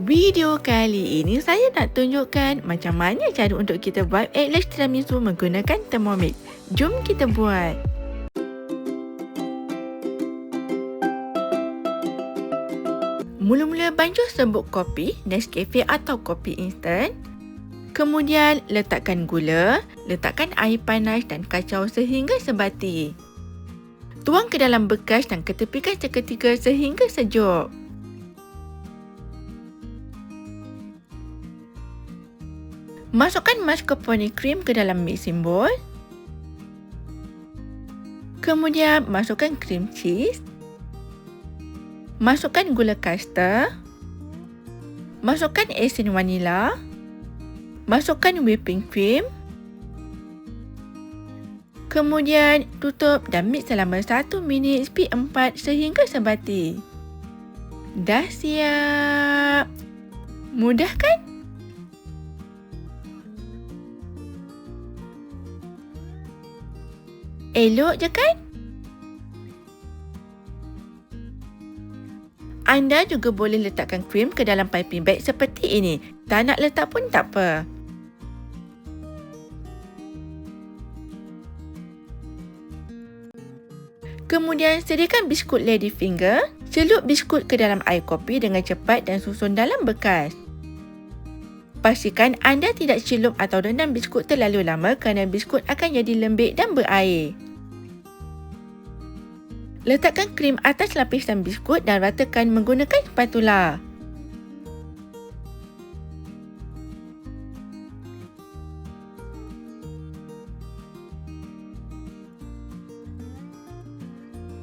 Video kali ini saya nak tunjukkan macam mana cara untuk kita buat eggless tiramisu menggunakan Thermomix. Jom kita buat. Mula-mula bancuh serbuk kopi, Nescafe atau kopi instan. Kemudian letakkan gula, letakkan air panas dan kacau sehingga sebati. Tuang ke dalam bekas dan ketepikan seketika sehingga sejuk. Masukkan mascarpone krim ke dalam mixing bowl. Kemudian masukkan krim cheese. Masukkan gula kasta. Masukkan esen vanila. Masukkan whipping cream. Kemudian tutup dan mix selama 1 minit speed 4 sehingga sebati. Dah siap. Mudah kan? Elok je kan? Anda juga boleh letakkan krim ke dalam piping bag seperti ini. Tak nak letak pun tak apa. Kemudian sediakan biskut lady finger. Celup biskut ke dalam air kopi dengan cepat dan susun dalam bekas. Pastikan anda tidak celup atau rendam biskut terlalu lama kerana biskut akan jadi lembik dan berair. Letakkan krim atas lapisan biskut dan ratakan menggunakan spatula.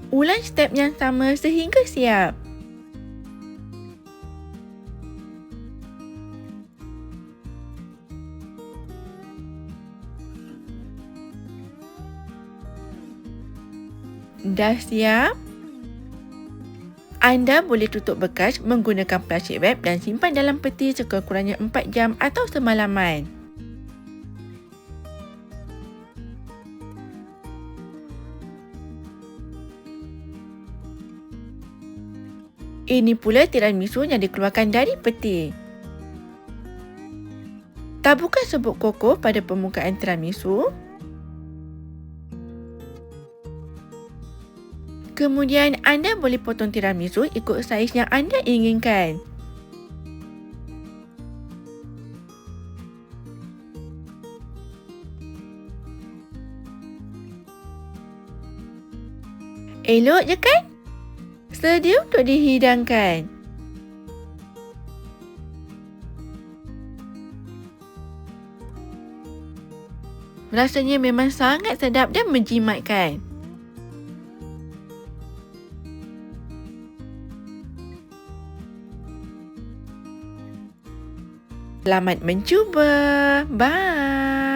Ulang step yang sama sehingga siap. Dah siap? Anda boleh tutup bekas menggunakan plastik wrap dan simpan dalam peti sekurang-kurangnya 4 jam atau semalaman. Ini pula tiramisu yang dikeluarkan dari peti. Taburkan serbuk koko pada permukaan tiramisu. Kemudian anda boleh potong tiramisu ikut saiz yang anda inginkan. Elok je kan? Sedia untuk dihidangkan. Rasanya memang sangat sedap dan menjimatkan. Selamat mencuba. Bye.